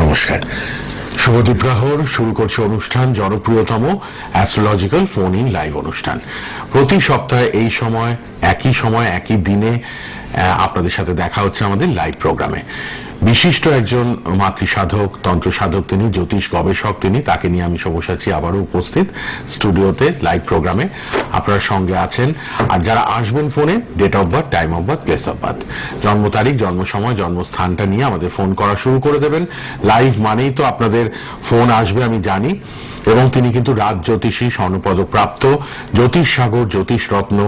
নমস্কার, শুভ দ্বীপ্রাহর। শুরু করছে অনুষ্ঠান, জনপ্রিয়তম অ্যাস্ট্রোলজিক্যাল ফোন ইন লাইভ অনুষ্ঠান। প্রতি সপ্তাহে এই সময় একই দিনে আপনাদের সাথে দেখা হচ্ছে আমাদের লাইভ প্রোগ্রামে। বিশিষ্ট একজন মাতৃসাধক, তন্ত্র সাধক তিনি, জ্যোতিষ গবেষক তিনি, তাকে নিয়ে আমি সব্যসাচী আবারও উপস্থিত স্টুডিওতে লাইভ প্রোগ্রামে। আপনার সঙ্গে আছেন, আর যারা আসবেন ফোনে date of birth, time of birth, place of birth, জন্ম তারিখ, জন্ম সময়, জন্মস্থানটা নিয়ে আমাদের ফোন করা শুরু করে দেবেন। লাইভ মানেই তো আপনাদের ফোন আসবে, আমি জানি। এবং তিনি কিন্তু রাজ জ্যোতিষী, স্বর্ণপদক প্রাপ্ত, জ্যোতিষ সাগর, জ্যোতিষ রত্ন,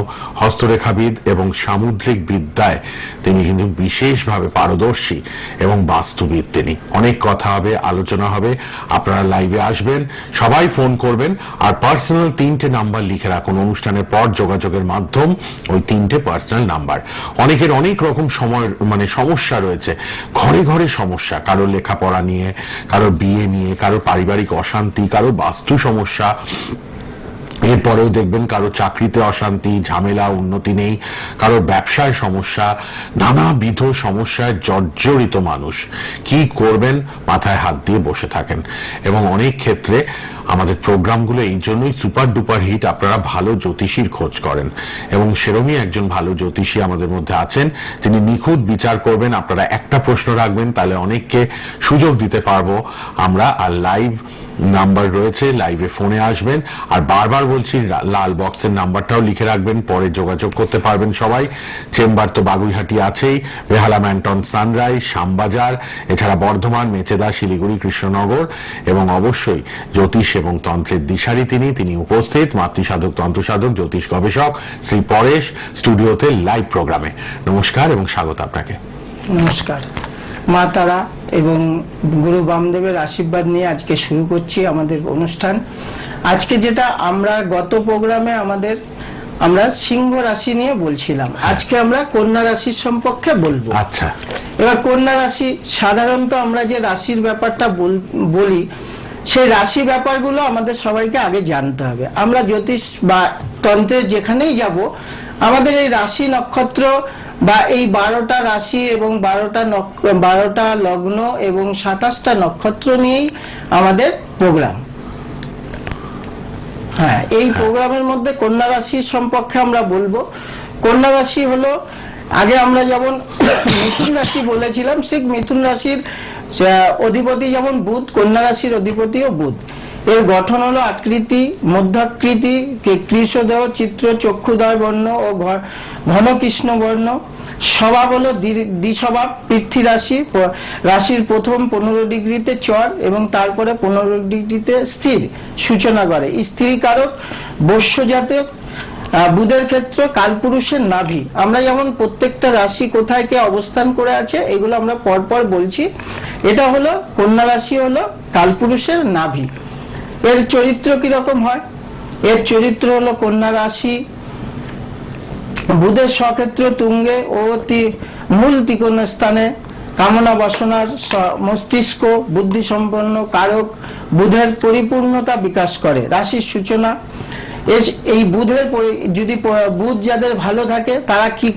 হস্তরেখাবিদ এবং সামুদ্রিক বিদ্যায় তিনি কিন্তু বিশেষভাবে পারদর্শী এবং বাস্তুবিদ তিনি। অনেক কথা হবে, আলোচনা হবে। আপনারা লাইভে আসবেন, সবাই ফোন করবেন, আর পার্সোনাল 3টে নাম্বার লিখে রাখুন। অনুষ্ঠানের পর যোগাযোগের মাধ্যম ওই 3টে পার্সোনাল নাম্বার। অনেকের অনেক রকম সমস্যা রয়েছে, ঘরে ঘরে সমস্যা, কারোর লেখাপড়া নিয়ে, কারোর বিয়ে নিয়ে, কারোর পারিবারিক অশান্তি, কারোর বাস্তু সমস্যা, এরপরেও দেখবেন কারো চাকরিতে অশান্তি, ঝামেলা, উন্নতি নেই, কারোর ব্যবসায় সমস্যা, নানাবিধ সমস্যায় জর্জরিত মানুষ। কি করবেন মাথায় হাত দিয়ে বসে থাকেন। এবং অনেক ক্ষেত্রে আমাদের প্রোগ্রামগুলো এই জন্যই সুপার ডুপার হিট, আপনারা ভালো জ্যোতিষীর খোঁজ করেন, এবং সেরকমই একজন ভালো জ্যোতিষী আমাদের মধ্যে আছেন যিনি নিখুঁত বিচার করবেন। আপনারা একটা প্রশ্ন রাখবেন, তাহলে অনেককে সুযোগ দিতে পারবো আমরা। আর লাইভ নাম্বার রয়েছে, লাইভে ফোনে আসবেন। আর বারবার বলছি, লাল বক্সের নাম্বারটাও লিখে রাখবেন, পরে যোগাযোগ করতে পারবেন সবাই। চেম্বার তো বাগুইহাটি আছেই, বেহালা, ম্যান্টন, সানরাইজ, শ্যামবাজার, এছাড়া বর্ধমান, মেচেদা, শিলিগুড়ি, কৃষ্ণনগর, এবং অবশ্যই জ্যোতিষ এবং তন্ত্রের দিশারি তিনি উপস্থিত মাতৃসাধক, তন্ত্রসাধক, জ্যোতিষ গবেষক শ্রী পরেশ স্টুডিওতে লাইভ প্রোগ্রামে। নমস্কার এবং স্বাগত আপনাকে। নমস্কার। মা তারা এবং গুরু বামদেবের আশীর্বাদ নিয়ে আজকে শুরু করছি আমাদের অনুষ্ঠান। আজকে যেটা আমরা গত প্রোগ্রামে আমরা সিংহ রাশি নিয়ে বলছিলাম, আজকে আমরা কন্যা রাশির সম্পর্কে বলবো। আচ্ছা, এবার কন্যা রাশি, সাধারণত আমরা যে রাশির ব্যাপারটা বলি, সেই রাশি ব্যাপারগুলো আমাদের সবাইকে আগে জানতে হবে। আমরা জ্যোতিষ বা তন্ত্রের যেখানেই যাব, আমাদের এই রাশি নক্ষত্র বা এই 12টা রাশি এবং 12টা লগ্ন এবং 27টা নক্ষত্র নিয়েই আমাদের প্রোগ্রাম। হ্যাঁ, এই প্রোগ্রামের মধ্যে কন্যা রাশির সম্পর্কে আমরা বলবো। কন্যা রাশি হলো, আগে আমরা যেমন মিথুন রাশি বলেছিলাম, ঠিক মিথুন রাশির অধিপতি যেমন বুধ, কন্যা রাশির অধিপতিও বুধ। এর গঠন হলো আকৃতি, মধ্যাকৃতি, কৃষ্ণদেহ চিত্র, চক্ষুদয় বর্ণ ও ঘন কৃষ্ণ বর্ণ। স্বভাব হলো দ্বিস্বভাব, পৃথ্বী রাশি, রাশির প্রথম 15 ডিগ্রিতে চর এবং তারপরে 15 ডিগ্রিতে স্থির সূচনা করে। স্ত্রী কারক, বৈশ্য জাতক। বুধের ক্ষেত্রে কালপুরুষের নাভি। আমরা যেমন প্রত্যেকটা রাশি কোথায় কে অবস্থান করে আছে এগুলো আমরা পরপর বলছি। এটা হলো কন্যা রাশি, হলো কালপুরুষের নাভি। এর চরিত্র কিরকম হয়? এর চরিত্র হলো কন্যা রাশি বুধের স্বক্ষেত্র তুঙ্গে ও মূল ত্রিকোণ স্থানে, কামনা বাসনার মস্তিষ্ক, বুদ্ধি সম্পন্ন কারক, বুধের পরিপূর্ণতা বিকাশ করে। রাশির সূচনা, এই বুধের যদি বুধ যাদের ভালো থাকে তারা কি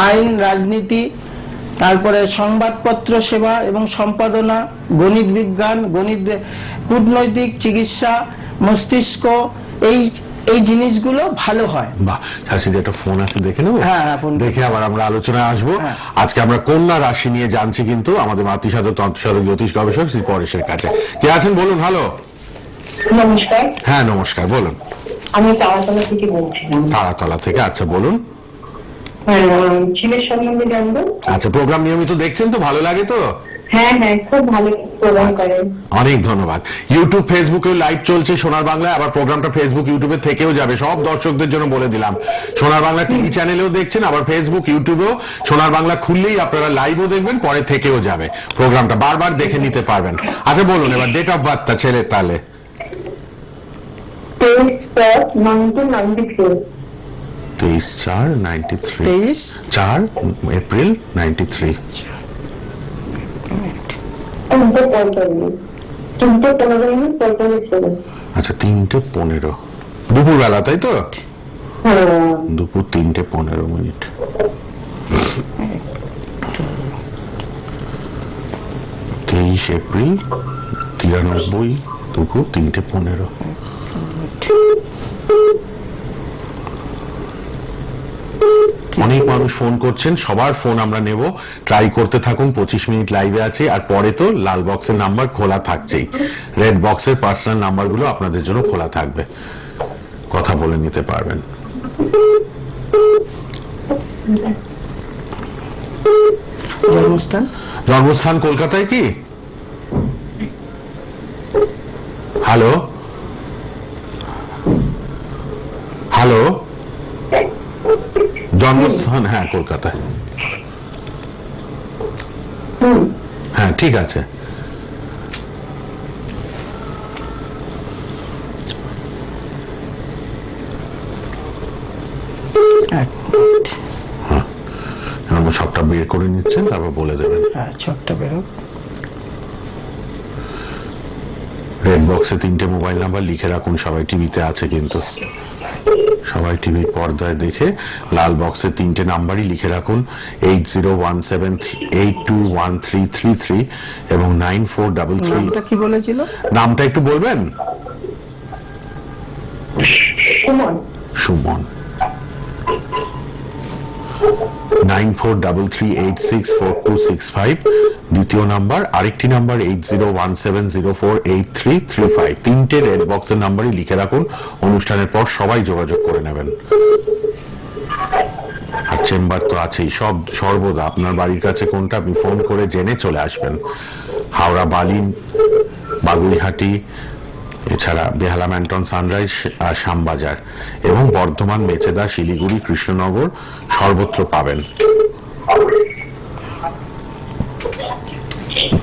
আইন, রাজনীতি, তারপরে সংবাদপত্র সেবা এবং সম্পাদনা, গণিত বিজ্ঞান, কূটনৈতিক, চিকিৎসা, মস্তিষ্ক, এই জিনিসগুলো ভালো হয়। বাহ, শাশিদি একটা ফোন আছে, দেখে নেবো। হ্যাঁ, দেখে আবার আমরা আলোচনায় আসবো। আজকে আমরা কন্যা রাশি নিয়ে জানছি, কিন্তু আমাদের মাতৃসাধক, তন্ত্রসাধক, জ্যোতিষ গবেষক শ্রী পরেশের কাছে। কে আছেন বলুন? হ্যালো, নমস্কার। হ্যাঁ নমস্কার, বলুন। আমি তারাতলা থেকে বলছিলাম। তারাতলা থেকে, আচ্ছা বলুন। ছেলের সম্বন্ধে জানবো। আচ্ছা, প্রোগ্রাম নিয়মিত দেখছেন তো? ভালো লাগে তো? হ্যাঁ হ্যাঁ, খুব ভালো প্রোগ্রাম করেন। অনেক ধন্যবাদ। ইউটিউব, ফেসবুকে লাইভ চলছে সোনার বাংলায়, আবার প্রোগ্রামটা ফেসবুক, ইউটিউবে থেকেও যাবে। সব দর্শকদের জন্য বলে দিলাম, সোনার বাংলা টিভি চ্যানেলেও দেখছেন, আবার ফেসবুক, ইউটিউবেও সোনার বাংলা খুললেই আপনারা লাইভও দেখবেন, পরে থেকেও যাবে। প্রোগ্রামটা বারবার দেখে নিতে পারবেন। আচ্ছা বলুন এবার ডেট অফ বার্থটা ছেলে, তাহলে 23/4/1993। 23/4/93, 4 এপ্রিল 93। 3:15 আচ্ছা, 3:15 দুপুর বেলা, তাই তো? দুপুর 3:15। 23 এপ্রিল 93 দুপুর 3:15। অনেক মানুষ ফোন করছেন, সবার ফোন আমরা নেব, ট্রাই করতে থাকুন। 25 মিনিট লাইভে আছে, আর পরে তো লাল বক্সের নাম্বার খোলা থাকছেই, রেড বক্সের পার্সোনাল নাম্বারগুলো আপনাদের জন্য খোলা থাকবে, কথা বলে নিতে পারবেন। জন্মস্থান কলকাতায় কি? হ্যালো হ্যালো, জন্মস্থান হ্যাঁ কলকাতায়। হ্যাঁ ঠিক আছে। ছকটা বের করে নিচ্ছেন, তারপর বলে দেবেন। হ্যাঁ, ছকটা বেরো। রেড বক্সে 3টে মোবাইল নাম্বার লিখে রাখুন, সবাই টিভিতে আছে কিন্তু, সবাই টিভির পর্দায় দেখে লাল বক্সে 3টে নাম্বারই লিখে রাখুন, 8017821333 এবং 9433। নামটা কি বলেছিল? নামটা একটু বলবেন? সুমন। সুমন। 9433864265 দ্বিতীয় নাম্বার। আরেকটি নাম্বার 8017048335। 3টে রেড বক্সের নাম্বারই লিখে রাখুন, অনুষ্ঠানের পর সবাই যোগাযোগ করে নেবেন। আর চেম্বার তো আছেই, সব সর্বদা আপনার বাড়ির কাছে কোনটা আপনি ফোন করে জেনে চলে আসবেন। হাওড়া বালিন, বাগুইহাটি, এছাড়া বেহালা ম্যান্টন, সানরাইজ আর শ্যামবাজার, এবং বর্ধমান, মেচেদা, শিলিগুড়ি, কৃষ্ণনগর, সর্বত্র পাবেন।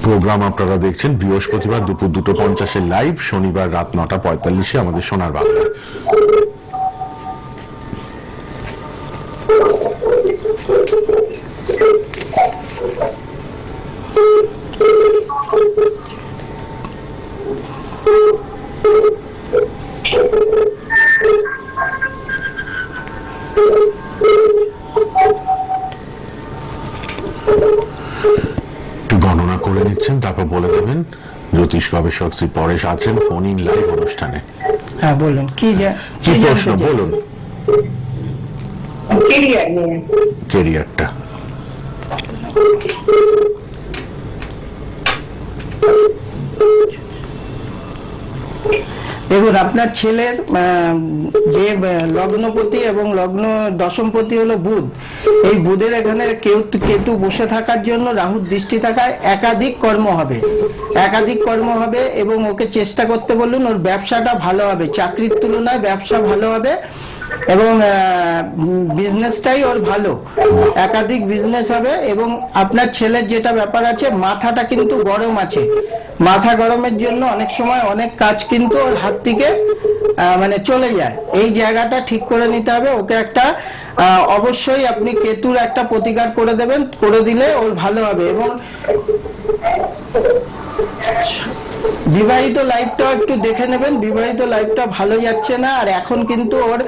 প্রোগ্রাম আপনারা দেখছেন বৃহস্পতিবার দুপুর 2:50 লাইভ, শনিবার রাত 9:45 আমাদের সোনার বাংলায়। গণনা করে নিচ্ছেন, তারপর বলে দেবেন। জ্যোতিষ গবেষক শ্রী পরেশ আছেন ফোন ইন লাইভ অনুষ্ঠানে। হ্যাঁ বলুন, কি প্রশ্ন বলুন? কেরিয়ার নিয়ে। কেরিয়ারটা দেখুন, আপনার ছেলের যে লগ্নপতি এবং লগ্ন দশমপতি হলো বুধ, এই বুধের এখানে কেতু বসে থাকার জন্য, রাহুর দৃষ্টি থাকায় একাধিক কর্ম হবে এবং ওকে চেষ্টা করতে বলুন, ওর ব্যবসাটা ভালো হবে, চাকরির তুলনায় ব্যবসা ভালো হবে এবং বিজনেসটাই ওর ভালো, একাধিক বিজনেস হবে। এবং আপনার ছেলের যেটা ব্যাপার আছে, মাথাটা কিন্তু গরম আছে, মাথা গরমের জন্য অনেক সময় অনেক কাজ কিন্তু ওর হাত থেকে মানে চলে যায়। এই জায়গাটা ঠিক করে নিতে হবে ওকে। একটা অবশ্যই আপনি কেতুর একটা প্রতিকার করে দেবেন, করে দিলে ওর ভালো হবে। এবং বিবাহিত লাইফটাও একটু দেখে নেবেন, বিবাহিত লাইফটা ভালো যাচ্ছে না। আর এখন কিন্তু ওর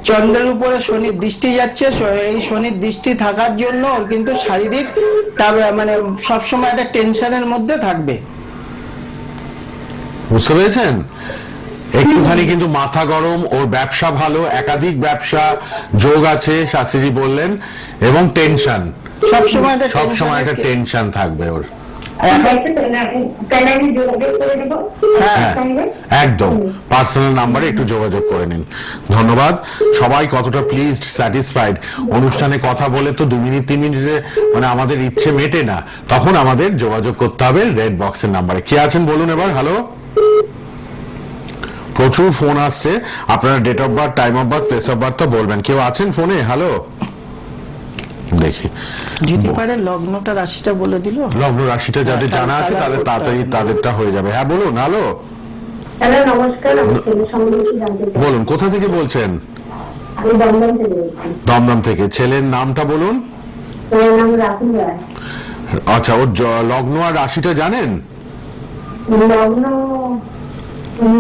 চন্দ্রের উপরে শনির দৃষ্টি যাচ্ছে, এই শনির দৃষ্টি থাকার জন্য ওর কিন্তু শারীরিক মানে সবসময় একটা টেনশনের মধ্যে থাকবে। বুঝতে পেরেছেন? একটুখানি কিন্তু মাথা গরম, ওর ব্যবসা ভালো, একাধিক ব্যবসা যোগ আছে শাস্ত্রীজি বললেন, এবং টেনশন সবসময় একটা টেনশন থাকবে ওর। একদম পার্সোনাল নাম্বারে একটু যোগাযোগ করে নিন। ধন্যবাদ সবাই। কতটা প্লিজড, স্যাটিসফাইড? অনুষ্ঠানে কথা বলে তো 2 মিনিট 3 মিনিটে মানে আমাদের ইচ্ছে মেটে না, তখন আমাদের যোগাযোগ করতে হবে রেড বক্সের নাম্বারে। কে আছেন বলুন এবার? হ্যালো, প্রচুর ফোন আসছে, আপনারা date of birth, time of birth, place of birth বলবেন। কেউ আছেন ফোনে? হ্যালো, দেখি যদি পারে লগ্নটা রাশিটা বলে দিল। লগ্ন রাশিটা যাদের জানা আছে তাহলে তাড়াতাড়ি তাদেরটা হয়ে যাবে। হ্যাঁ বলুন। হ্যালো, হ্যালো, নমস্কার। বলুন, কোথা থেকে বলছেন? আমি দমদম থেকে বলছি। দমদম থেকে। ছেলের নামটা বলুন। ওর নাম রাহুল রায়। আচ্ছা, ওর লগ্ন আর রাশিটা জানেন?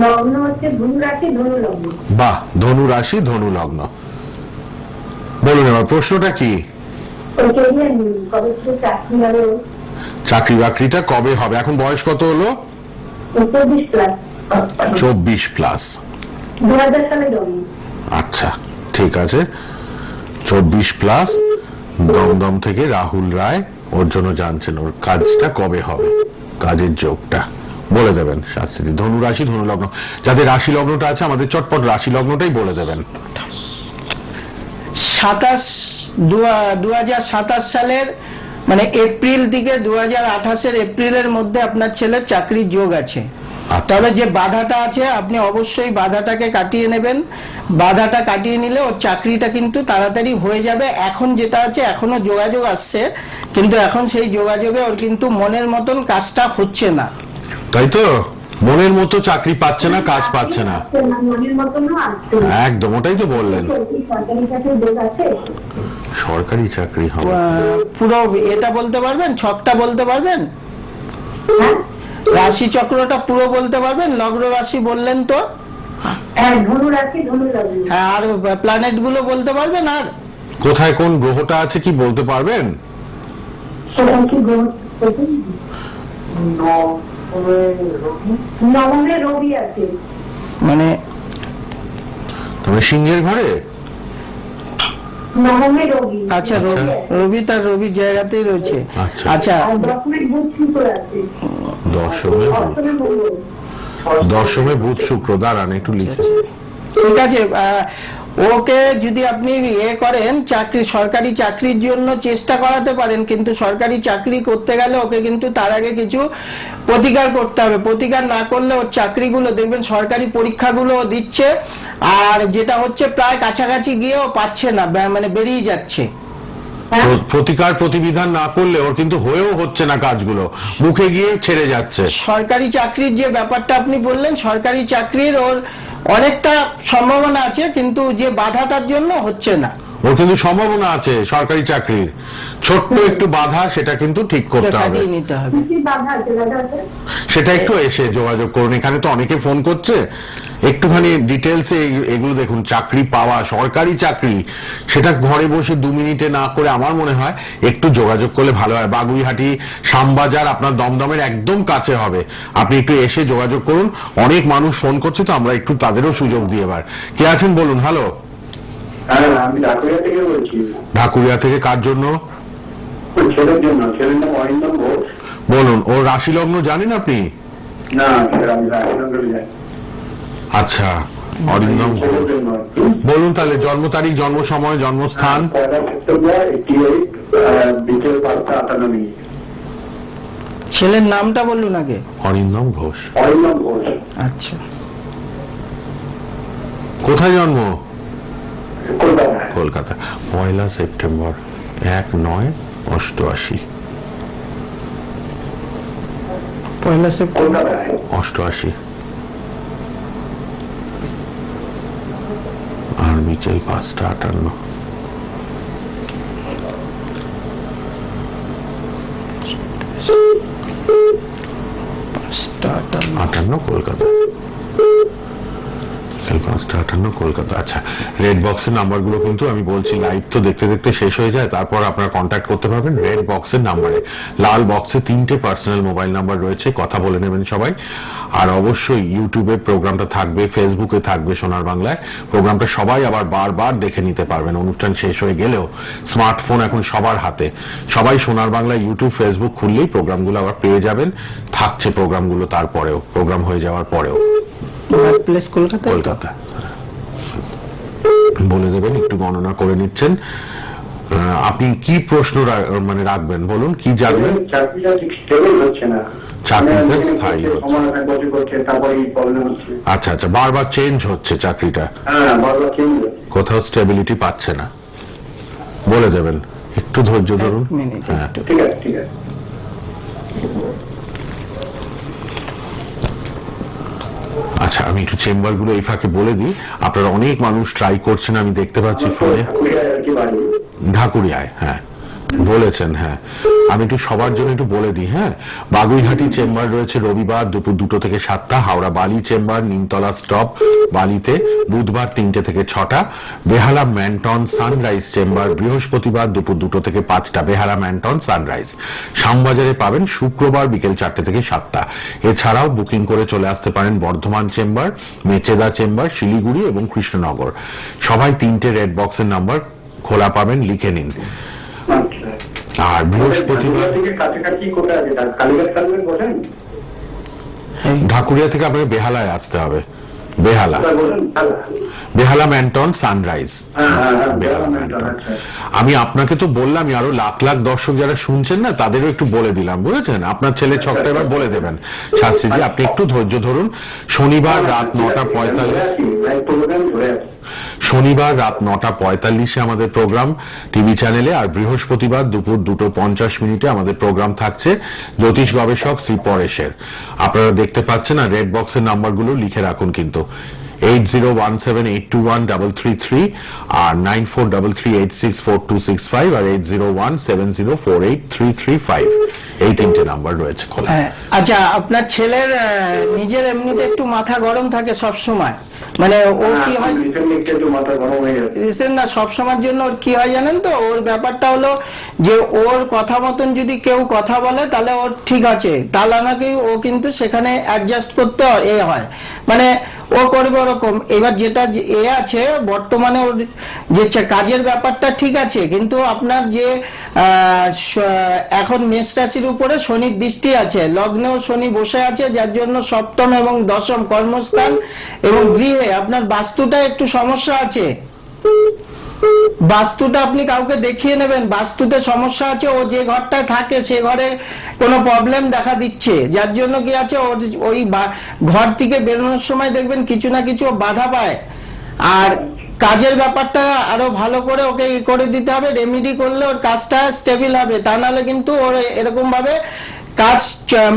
লগ্ন হচ্ছে ধনু রাশি, ধনু লগ্ন। বাহ, ধনু রাশি, ধনু লগ্ন। বলুন এবার প্রশ্নটা কি? চাকরি বাকরিটা কবে হবে? এখন বয়স কত হলো? 24+। 24+। 2000 সালে জন্ম। আচ্ছা, ঠিক আছে। 24+, দমদম থেকে রাহুল রায় ওর জন্য জানছেন ওর কাজটা কবে হবে, কাজের যোগটা বলে দেবেন শাস্ত্রী। ধনু রাশি, ধনু লগ্ন, যাদের রাশি লগ্নটা আছে আমাদের চটপট রাশি লগ্নটাই বলে দেবেন। 2027 সালের মানে এপ্রিল থেকে 2028 এপ্রিলের মধ্যে আপনার ছেলের চাকরির যোগ আছে। তবে যে বাধাটা আছে আপনি অবশ্যই বাধাটাকে কাটিয়ে নেবেন। বাধাটা কাটিয়ে নিলে ওর চাকরিটা কিন্তু তাড়াতাড়ি হয়ে যাবে। এখন যেটা আছে, এখনো যোগাযোগ আসছে, কিন্তু এখন সেই যোগাযোগে ওর কিন্তু মনের মতন কাজটা হচ্ছে না। তাই তো, মনের মতো চাকরি পাচ্ছে না, কাজ পাচ্ছে না। মনের মতো না। একদম, ওটাই তো বললেন। সরকারি চাকরি যোগ আছে। সরকারি চাকরি হবে। পুরো এটা বলতে পারবেন, ছকটা বলতে পারবেন, হ্যাঁ, রাশি চক্রটা পুরো বলতে পারবেন? লগ্ন রাশি বললেন তো, হ্যাঁ, ধনু রাশি, ধনু লগ্ন। হ্যাঁ, আর প্ল্যানেট গুলো বলতে পারবেন? আর কোথায় কোন গ্রহটা আছে কি বলতে পারবেন? সেটা কি নবমে রবি আছে। মানে তবে সিংহের ঘরে। নবমে রবি। আচ্ছা, রবি তার রবির জায়গাতেই রয়েছে। আচ্ছা। আচ্ছা, আর দশমে বুধ শুক্র আছে। দশমে অষ্টমে মঙ্গল। দশমে বুধ শুক্র। দাঁড়ান একটু লিখে। ঠিক আছে। ওকে যদি আপনি করেন, চাকরি, সরকারি চাকরির জন্য চেষ্টা করাতে পারেন, কিন্তু সরকারি চাকরি করতে গেলে ওকে কিন্তু তার আগে কিছু প্রতিকার করতে হবে। প্রতিকার না করলে ওর চাকরিগুলো দেখবেন, সরকারি পরীক্ষাগুলো দিচ্ছে, আর যেটা হচ্ছে প্রায় কাছাকাছি গিয়েও পাচ্ছে না, মানে বেরিয়ে যাচ্ছে। প্রতিকার প্রতিবিধান না করলে ওর কিন্তু হয়েও হচ্ছে না কাজগুলো, মুখে গিয়ে ছেড়ে যাচ্ছে। সরকারি চাকরির যে ব্যাপারটা আপনি বললেন, সরকারি চাকরির ওর অনেকটা সম্ভাবনা আছে, কিন্তু যে বাধাটার জন্য হচ্ছে না। ওর কিন্তু সম্ভাবনা আছে সরকারি চাকরির, ছোট্ট একটু বাধা, সেটা কিন্তু ঠিক করতে হবে। কাটিয়ে নিতে হবে। কি বাধা আছে, বাধা আছে? সেটা একটু এসে যোগাযোগ করুন। এখানে তো অনেকে ফোন করছে, একটুখানি ডিটেলসে এগুলো দেখুন। চাকরি পাওয়া, সরকারি চাকরি, সেটা ঘরে বসে 2 মিনিটে না করে আমার মনে হয় একটু যোগাযোগ করলে ভালো হয়। বাগুইহাটি, শ্যামবাজার আপনার দমদমের একদম কাছে হবে। আপনি একটু এসে যোগাযোগ করুন। অনেক মানুষ ফোন করছে, তো আমরা একটু তাদেরও সুযোগ দিয়ে এবার। কে আছেন বলুন? হ্যালো, হ্যাঁ, আমি ঢাকুরিয়া থেকে বলছি। ঢাকুরিয়া থেকে কার জন্য? ছেলের জন্য। ছেলের নাম অরিন্দম ঘোষ। বলুন, ওর রাশি লগ্ন জানেন আপনি? না স্যার, আমি রাজনগরে যাই। আচ্ছা, অরিন্দম ছেলের ঘোষ। জন্য। বলুন তাহলে জন্ম তারিখ, জন্ম সময়, জন্মস্থান। 1 সেপ্টেম্বর 88, বিকেল 5:58। ছেলের নামটা বলুন আগে। অরিন্দম ঘোষ। অরিন্দম ঘোষ। আচ্ছা, কোথায় জন্ম? কলকাতায়। কলকাতা। 1 সেপ্টেম্বর 1988। 1 সেপ্টেম্বর কলকাতায়। 88 আর বিকেল 5:58। কলকাতা। বিকেল 5:58 কলকাতা। আচ্ছা, রেড বক্সের নাম্বারগুলো কিন্তু আমি বলছি, লাইভ তো দেখতে দেখতে শেষ হয়ে যায়, তারপর আপনারা কন্ট্যাক্ট করতে পারবেন রেড বক্সের নাম্বারে। লাল বক্সে 3টে পার্সোনাল মোবাইল নাম্বার রয়েছে, কথা বলে নেবেন সবাই। আর অবশ্যই ইউটিউবে প্রোগ্রামটা থাকবে, ফেসবুকে থাকবে সোনার বাংলায়। প্রোগ্রামটা সবাই আবার বারবার দেখে নিতে পারবেন। অনুষ্ঠান শেষ হয়ে গেলেও স্মার্টফোন এখন সবার হাতে, সবাই সোনার বাংলায় ইউটিউব, ফেসবুক খুললেই প্রোগ্রামগুলো আবার পেয়ে যাবেন। থাকছে প্রোগ্রামগুলো তারপরেও, প্রোগ্রাম হয়ে যাওয়ার পরেও। প্লেস কলকাতা। কলকাতা বলে দেবেন, একটু গণনা করে নিচ্ছেন। আপনি কি প্রশ্ন মানে রাখবেন বলুন, কি জানবেন? চাকরিটা ঠিক স্টেবল হচ্ছে না। চাকরিটা স্থায়ী হচ্ছে। সমান এক বছর করছে, তারপরে এই প্রবলেম হচ্ছে। আচ্ছা আচ্ছা, বারবার চেঞ্জ হচ্ছে চাকরিটা, হ্যাঁ, বারবার চেঞ্জ হচ্ছে। কোথাও স্টেবিলিটি পাচ্ছে না। বলে দেবেন, একটু ধৈর্য ধরুন। মিনিট হ্যাঁ, একটু। ঠিক আছে, ঠিক আছে। আচ্ছা, আমি একটু চেম্বারগুলো এই ফাঁকে বলে দিই। আপনারা অনেক মানুষ ট্রাই করছেন, আমি দেখতে পাচ্ছি ফোনে। ঠাকুরিয়ায় আর কি বাড়ি। ঢাকুরিয়ায়, হ্যাঁ, বলেছেন, হ্যাঁ। আমি একটু সবার জন্য একটু বলে দিই, হ্যাঁ। বাগুইহাটি চেম্বার রয়েছে রবিবার দুপুর 2টো থেকে 7টা, হাওড়া বালি চেম্বার নিমতলা স্টপ বালিতে বুধবার 3টে থেকে 6টা, বেহালা ম্যান্টন সানরাইজ চেম্বার বৃহস্পতিবার দুপুর 2টো থেকে 5টা, বেহালা ম্যান্টন সানরাইজ। শ্যামবাজারে পাবেন শুক্রবার বিকেল 4টে থেকে 7টা। এছাড়াও বুকিং করে চলে আসতে পারেন বর্ধমান চেম্বার, মেচেদা চেম্বার, শিলিগুড়ি এবং কৃষ্ণনগর। সবাই 3টে রেড বক্সের নাম্বার খোলা পাবেন, লিখে নিন। আচ্ছা। আর বৃহস্পতিবার থেকে কাছাকাছি কোথায় আছে? কালীঘাট সামনে বসেন? ঢাকুরিয়া থেকে আপনাকে বেহালায় আসতে হবে। বেহালা কোথায় বলেন? বেহালা ম্যান্টন সানরাইজ। বেহালা ম্যান্টন। আমি আপনাকে তো বললামই, আরো লাখ লাখ দর্শক যারা শুনছেন না তাদেরও একটু বলে দিলাম, বুঝেছেন? আপনার ছেলে ছকটা এবার বলে দেবেন। শাস্ত্রীজি আপনি একটু ধৈর্য ধরুন। শনিবার রাত 9:45 শনিবার রাত 9:45 আমাদের প্রোগ্রাম টিভি চ্যানেলে, আর বৃহস্পতিবার দুপুর 2:50 আমাদের প্রোগ্রাম থাকছে জ্যোতিষ গবেষক শ্রী পরেশের। আপনারা দেখতে পাচ্ছেন, আর রেড বক্সের নাম্বারগুলো লিখে রাখুন কিন্তু, 8017821333 আর 9433864265 আর 8017048335, এই 3টে নাম্বার রয়েছে খোলা। আচ্ছা, আপনার ছেলের নিজের এমনিতে একটু মাথা গরম থাকে সব সময়, মানে ও কি হয় রিসেন্ট না সব সময়ের জন্য ওর কি হয় জানেন তো? ওর ব্যাপারটা হলো যে ওর কথা মতন যদি কেউ কথা বলে তাহলে ওর ঠিক আছে, তাহলে নাকি ও কিন্তু সেখানে অ্যাডজাস্ট করতে হয়, মানে ও করবে ওরকম। এবার যেটা আছে বর্তমানে ওর যে কাজের ব্যাপারটা ঠিক আছে, কিন্তু আপনার যে এখন মেষ রাশির উপরে শনির দৃষ্টি আছে, লগ্নেও শনি বসে আছে, যার জন্য সপ্তম এবং দশম কর্মস্থান এবং গৃহে আপনার বাস্তুটা একটু সমস্যা আছে। বাস্তুটা আপনি কাউকে দেখিয়ে নেবেন, বাস্তুতে সমস্যা আছে, ও যে ঘরটায় থাকে সে ঘরে কোনো প্রবলেম দেখা দিচ্ছে, যার জন্য কি আছে ওই ঘর থেকে বেরোনোর সময় দেখবেন কিছু না কিছু বাধা পায়। আর কাজের ব্যাপারটা আরো ভালো করে ওকে করে দিতে হবে, রেমেডি করলে ওর কাজটা স্টেবল হবে, তা নাহলে কিন্তু ওর এরকম ভাবে কাজ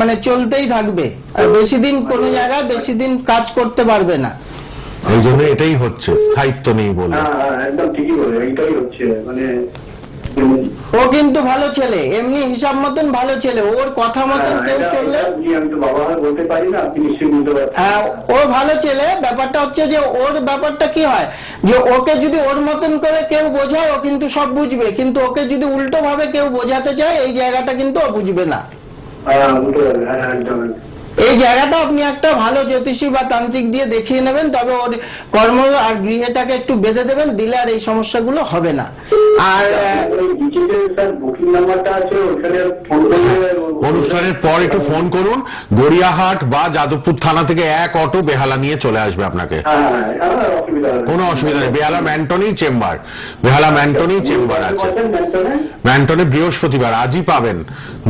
মানে চলতেই থাকবে, আর বেশি দিন কোনো জায়গায় বেশি দিন কাজ করতে পারবে না। এই জন্য এটাই হচ্ছে, স্থায়িত্ব নেই বলে। একদম ঠিকই বলে, এইটাই হচ্ছে মানে। ও কিন্তু ভালো ছেলে, এমনি হিসাব মতন ভালো ছেলে, ওর কথা মতন কেউ চললে আমি তো বাবা বলতে পারি না, আপনি নিশ্চয়ই বলতে পারছেন। ও ভালো ছেলে। ব্যাপারটা হচ্ছে যে ওর ব্যাপারটা কি হয় যে ওকে যদি ওর মতন করে কেউ বোঝায় ও কিন্তু সব বুঝবে, কিন্তু ওকে যদি উল্টো ভাবে কেউ বোঝাতে চায় এই জায়গাটা কিন্তু ও বুঝবে না। এই জায়গাটা আপনি একটা ভালো জ্যোতিষী বা তান্ত্রিক দিয়ে দেখিয়ে নেবেন, তবে ওর কর্ম আর গৃহটাকে একটু বেঁধে দেবেন, দিলে আর এই সমস্যাগুলো হবে না। আর অনুষ্ঠানের পর একটু ফোন করুন, গড়িয়াহাট বা যাদবপুর থানা থেকে এক অটো বেহালা নিয়ে চলে আসবে আপনাকে, কোনো অসুবিধা নেই। বেহালা ম্যান্টনি চেম্বার, বেহালা ম্যান্টনি চেম্বার আছে ম্যান্টনে, বৃহস্পতিবার আজই পাবেন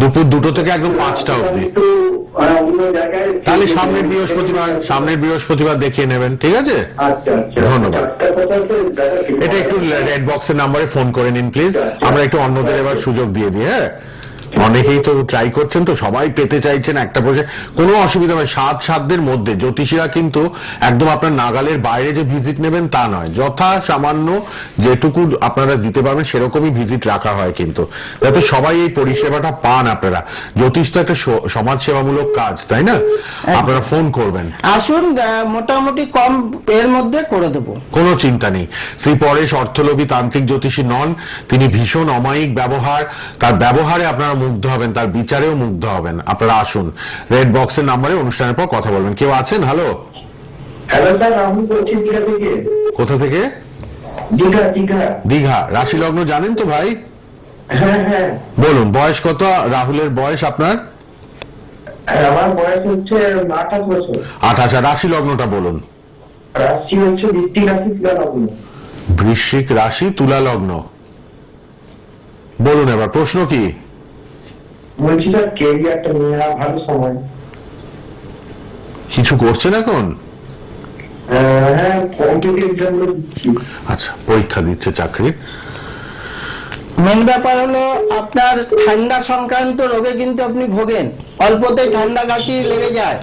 দুপুর 2টো থেকে একদম 5টা অবধি। তাহলে সামনের বৃহস্পতিবার দেখিয়ে নেবেন, ঠিক আছে? ধন্যবাদ। এটা একটু রেড বক্সের নাম্বারে ফোন করে নিন প্লিজ, আমরা একটু অন্যদের এবার সুযোগ দিয়ে দিই। হ্যাঁ, অনেকেই তো ট্রাই করছেন, তো সবাই পেতে চাইছেন একটা প্রশ্ন, কোনো অসুবিধা নয়। 7 সাধ্যের মধ্যে জ্যোতিষীরা কিন্তু একদম আপনার নাগালের বাইরে যে ভিজিট নেবেন তা নয়, যথা সামান্য যেটুকু আপনারা দিতে পারবেন সেরকমই ভিজিট রাখা হয়, কিন্তু যাতে সবাই এই পরিষেবাটা পান। আপনারা জ্যোতিষ তো একটা সমাজ সেবামূলক কাজ, তাই না? আপনারা ফোন করবেন, আসুন, মোটামুটি কম এর মধ্যে করে দেবো, কোনো চিন্তা নেই। শ্রী পরেশ অর্থলোভী তান্ত্রিক জ্যোতিষী নন, তিনি ভীষণ অমায়িক ব্যবহার, তার ব্যবহারে আপনারা মুগ্ধ হবেন, তার বিচারেও মুগ্ধ হবেন। আপনারা আসুন, রেড বক্সের নাম্বারে অনুষ্ঠানের পর কথা বলবেন। কেউ আছেন? হ্যালো, স্যার আমি বলছি দীঘা থেকে। কোথা থেকে? দীঘা। রাশি লগ্ন জানেন তো ভাই? হ্যাঁ। বলুন, বয়স কত? রাহুলের বয়স আপনার? আমার বয়স হচ্ছে 28 বছর। 28। রাশি লগ্নটা বলুন। রাশি হচ্ছে বৃশ্চিক রাশি, তুলা লগ্ন। বৃশ্চিক রাশি, তুলা লগ্ন। বলুন এবার প্রশ্ন কি? বলছি স্যার কেরিয়ারটা নিয়ে ভালো সময়। কিছু করছেন এখন? হ্যাঁ, কম্পিটিটিভ এক্সাম দিচ্ছি। আচ্ছা, পরীক্ষা দিচ্ছে চাকরির। মেন ব্যাপার হলো আপনার ঠান্ডা সংক্রান্ত রোগে কিন্তু আপনি ভোগেন, অল্পতেই ঠান্ডা কাশি লেগে যায়।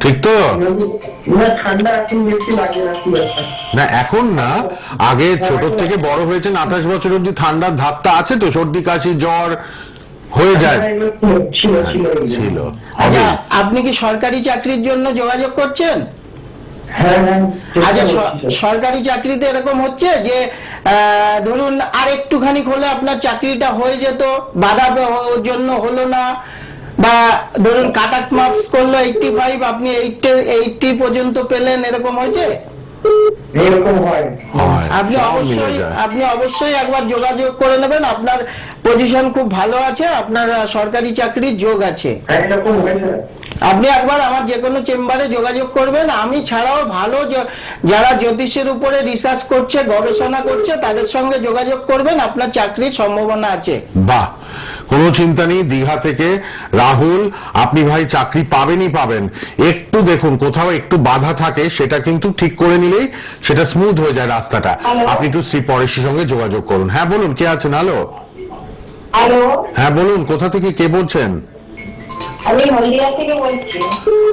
ঠিক তো? না ঠান্ডা এখন বেশি লাগে না কি ব্যাপার? না এখন না, আগে ছোট থেকে বড় হয়েছেন 28 বছর অব্দি ঠান্ডার ধাপটা আছে তো, সর্দি কাশি জ্বর হয়ে যায়। ছিল ছিল ছিল আচ্ছা, হবে। আপনি কি সরকারি চাকরির জন্য যোগাযোগ করছেন? হ্যাঁ হ্যাঁ আচ্ছা, সরকারি চাকরিতে এরকম হচ্ছে যে ধরুন আর একটুখানি হলে আপনার চাকরিটা হয়ে যেত, বাধা ওর জন্য হলো না, বা ধরুন কাট অফ মার্কস করলো 85, আপনি 80 পর্যন্ত পেলেন, এরকম হয়েছে? এরকম হয়। হয়, আপনি সব মিলে অবশ্যই যায়। আপনি অবশ্যই একবার যোগাযোগ করে নেবেন, আপনার পজিশন খুব ভালো আছে, আপনার সরকারি চাকরির যোগ আছে। হ্যাঁ এরকম হয়েছে। আপনি একবার আমার যে কোনো চেম্বারে যোগাযোগ করবেন। আমি ছাড়াও ভালো যারা জ্যোতিষের উপরে রিসার্চ করছে, গবেষণা করছে, তাদের সঙ্গে যোগাযোগ করবেন, আপনার চাকরির সম্ভাবনা আছে। বাহ, কোনো চিন্তা নেই। দীঘা থেকে রাহুল, আপনি ভাই চাকরি পাবেনই পাবেন। একটু দেখুন কোথাও একটু বাধা থাকে, সেটা কিন্তু ঠিক করে নিলেই সেটা স্মুথ হয়ে যায় রাস্তাটা। আপনি একটু শ্রী পরেশের সঙ্গে যোগাযোগ করুন। হ্যাঁ বলুন, কে আছেন? হ্যালো, হ্যালো, হ্যাঁ বলুন, কোথা থেকে কে বলছেন? আমি হলদিয়া থেকে বলছি।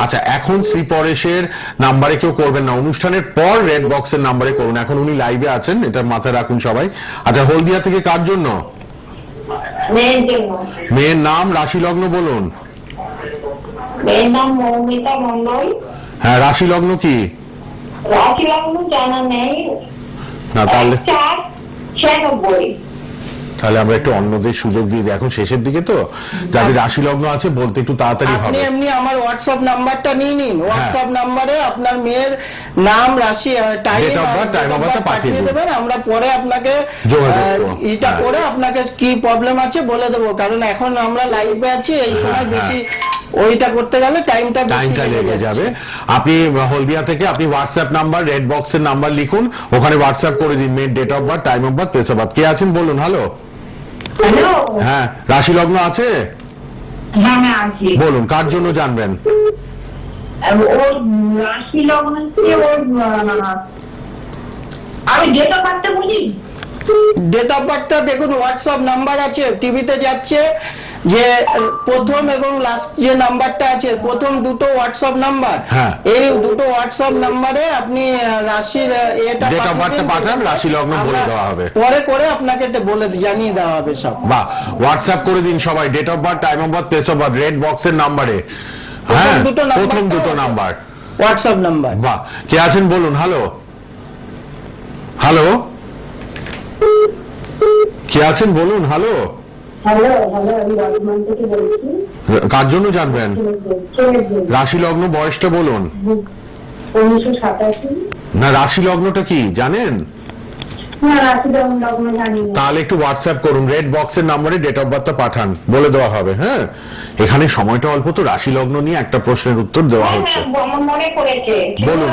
আচ্ছা, এখন শ্রী পরেশের নাম্বারে কেউ করবেন না, অনুষ্ঠানের পর রেড বক্সের নাম্বারে করুন। এখন উনি লাইভে আছেন, এটা মাথায় রাখুন সবাই। আচ্ছা, হলদিয়া থেকে কার জন্য? মেয়ের জন্য। মেয়ের নাম, রাশি লগ্ন বলুন। মেয়ের নাম মৌমিতা মন্ডল। হ্যাঁ, রাশি লগ্ন কি? রাশি লগ্ন জানা নেই। না তাহলে 496। তাহলে আমরা একটু অন্যদের সুযোগ দিয়ে দিই, এখন শেষের দিকে তো, যাদের রাশি লগ্ন আছে বলতে একটু তাড়াতাড়ি আপনি হবে। এমনি আমার হোয়াটসঅ্যাপ নাম্বারটা নিয়ে নিন, হোয়াটসঅ্যাপ নাম্বারে আপনার মেয়ের নাম, রাশি, time, Date of birth, time of birth টা পাঠিয়ে দিন। দেবেন। আমরা পরে আপনাকে যোগাযোগ করবো। এটা হ্যাঁ। করে আপনাকে কি প্রবলেম আছে বলে দেবো, কারণ এখন আমরা লাইভে আছি, এই সময় বেশি ওইটা করতে গেলে টাইমটা লেগে যাবে। আপনি হলদিয়া থেকে আপনি হোয়াটসঅ্যাপ নাম্বার, রেড বক্সের নাম্বার লিখুন, ওখানে হোয়াটসঅ্যাপ করে দিন মেয়ের date of birth, time of birth, place of birth. কে আছেন বলুন? Hello, hello. হ্যাঁ, রাশি লগ্ন আছে হ্যাঁ হ্যাঁ আছি। বলুন, কার জন্য জানবেন? ওর রাশি লগ্ন হচ্ছে ওর আমি ডেট অফ বার্থটা বলি। ডেট অফ বার্থটা দেখুন, হোয়াটসঅ্যাপ নাম্বার আছে, টিভিতে যাচ্ছে যে প্রথম এবং লাস্ট যে নাম্বারটা আছে, প্রথম দুটো হোয়াটসঅ্যাপ নাম্বার, হ্যাঁ। এই দুটো হোয়াটসঅ্যাপ নাম্বারে আপনি রাশির এটা Date of birth টা পাঠান, রাশি লগ্ন বলে আমরা দেওয়া হবে। পরে করে আপনাকে এটা জানিয়ে দেওয়া হবে সব। বা হোয়াটসঅ্যাপ করে দিন সবাই, date of birth, time of birth, place of birth, red বক্সের নাম্বারে। হ্যাঁ, প্রথম দুটো নাম্বার হোয়াটসঅ্যাপ নাম্বার। বাহ, কে আছেন বলুন? হ্যালো, হ্যালো, কে আছেন বলুন? হ্যালো, হ্যালো হ্যালো, আমি বর্ধমান থেকে বলছি। কার জন্য জানবেন? ছেলের জন্য। রাশি লগ্ন, বয়সটা বলুন। 1987। না, রাশি লগ্নটা কি জানেন? না রাশি লগ্ন জানি না। তাহলে একটু হোয়াটসঅ্যাপ করুন, রেড বক্সের নাম্বারে ডেট অফ বার্থটা পাঠান, বলে দেওয়া হবে। হ্যাঁ, এখানে সময়টা অল্প তো, রাশি লগ্ন নিয়ে একটা প্রশ্নের উত্তর দেওয়া হচ্ছে। আমার মনে পড়েছে। বলুন।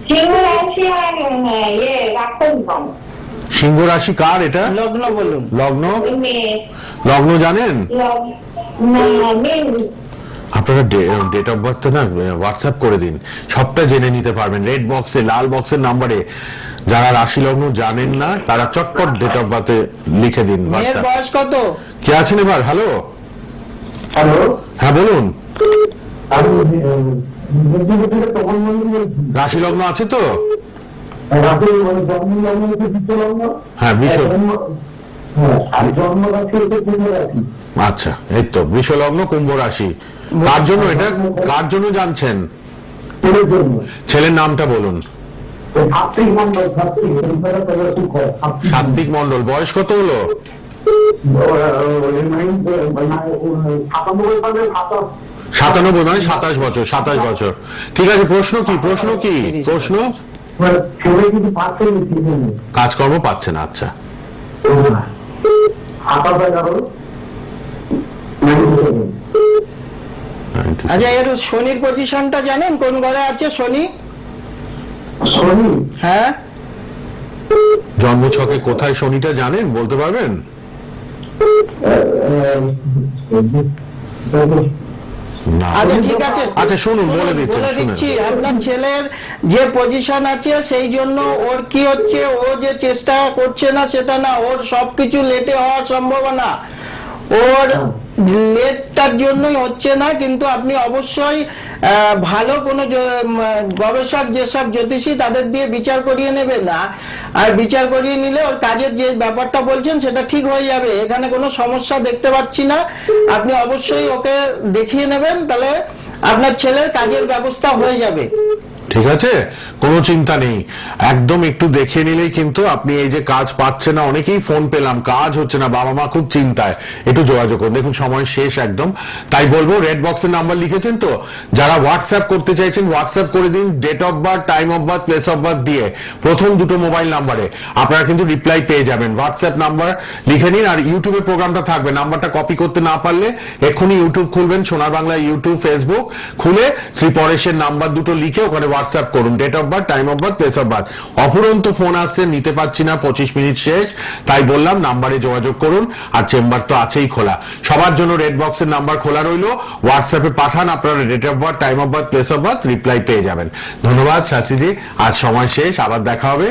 সিংহ রাশি আর রাক্ষসগণ। সিংহ রাশি কার এটা? লগ্ন বলুন। লগ্ন, ওই মেয়ে লগ্ন জানেন? মেয়ে আপনারা ডেট অফ বার্থ না হোয়াটসঅ্যাপ করে দিন, সবটা জেনে নিতে পারবেন। রেড বক্সে, লাল বক্সের নাম্বারে যারা রাশি লগ্ন জানেন না তারা চটপট ডেট অফ বার্থে লিখে দিন মেয়ের হোয়াটসঅ্যাপ। বয়স কত? কে আছেন এবার? হ্যালো, হ্যালো, হ্যাঁ বলুন, আমি মেদিনীপুর থেকে তপন মন্ডল বলছি। রাশি লগ্ন আছে তো? রাতে জন্ম লগ্ন হচ্ছে বিশ্ব লগ্ন। হ্যাঁ, বিশ্ব। হ্যাঁ, আর জন্ম রাশি হচ্ছে কুম্ভ রাশি। আচ্ছা, এই তো বৃষ লগ্ন, কুম্ভ রাশি। কার জন্য এটা, কার জন্য জানছেন? ছেলের জন্য। ছেলের নামটা বলুন। সাত্বিক মন্ডল, সাত্বিক সংসারে তবে সুখ হয়। সাত্বিক মন্ডল, বয়স কত হলো? 97, মানে 27 বছর। 27 বছর, ঠিক আছে। প্রশ্ন কি? প্রশ্ন কি? প্রশ্ন? ছেলে কিন্তু পাচ্ছে না সিজনে। কাজকর্ম পাচ্ছে না। আচ্ছা, 11 আচ্ছা, এর শনির পজিশনটা জানেন? কোন ঘরে আছে শনি? শনি হ্যাঁ, জন্মছকে কোথায় শনিটা জানেন, বলতে পারবেন? না। আচ্ছা ঠিক আছে। আচ্ছা শুনুন, বলে দিচ্ছি, বলে শুনুন। দিচ্ছি, আপনার ছেলের যে পজিশন আছে সেই জন্য ওর কি হচ্ছে, ও যে চেষ্টা করছে না সেটা না, ওর সবকিছু লেটে হওয়ার সম্ভাবনা। ওর লেটটার জন্যই হচ্ছে না, কিন্তু আপনি অবশ্যই ভালো কোনো গবেষক যেসব জ্যোতিষী তাদের দিয়ে বিচার করিয়ে নেবেন না, আর বিচার করিয়ে নিলে ওর কাজের যে ব্যাপারটা বলছেন সেটা ঠিক হয়ে যাবে। এখানে কোনো সমস্যা দেখতে পাচ্ছি না, আপনি অবশ্যই ওকে দেখিয়ে নেবেন, তাহলে আপনার ছেলের কাজের ব্যবস্থা হয়ে যাবে। ঠিক আছে, কোনো চিন্তা নেই, একদম একটু দেখে নিলেই কিন্তু আপনি এই যে কাজ পাচ্ছে না, অনেকেই ফোন পেলাম কাজ হচ্ছে না, বাবা মা খুব চিন্তায়, একটু যোগাযোগ করুন। দেখুন সময় শেষ একদম, তাই বলবো রেড বক্সের নাম্বার লিখেছেন তো, যারা হোয়াটসঅ্যাপ করতে চাইছেন হোয়াটসঅ্যাপ করে দিন, date of birth, time of birth, place of birth দিয়ে প্রথম দুটো মোবাইল নাম্বারে আপনারা কিন্তু রিপ্লাই পেয়ে যাবেন। হোয়াটসঅ্যাপ নাম্বার লিখে নিন, আর ইউটিউবে প্রোগ্রামটা থাকবে, নাম্বারটা কপি করতে না পারলে এক্ষুনি ইউটিউব খুলবেন, সোনার বাংলা ইউটিউব ফেসবুক খুলে শ্রী পরেশের নাম্বার দুটো লিখে ওখানে হোয়াটসঅ্যাপ করুন, date of birth, time of birth, place of birth. অফুরন্ত ফোন আসছে, নিতে পারছি না, 25 মিনিট শেষ, তাই বললাম নাম্বারে যোগাযোগ করুন, আর চেম্বার তো আছেই খোলা। সবার জন্য রেড বক্সের নাম্বার খোলা রইলো, হোয়াটসঅ্যাপে পাঠান আপনারা date of birth, time of birth, place of birth, reply পেয়ে যাবেন। ধন্যবাদ শাস্ত্রীজি, আজ সময় শেষ, আবার দেখা হবে।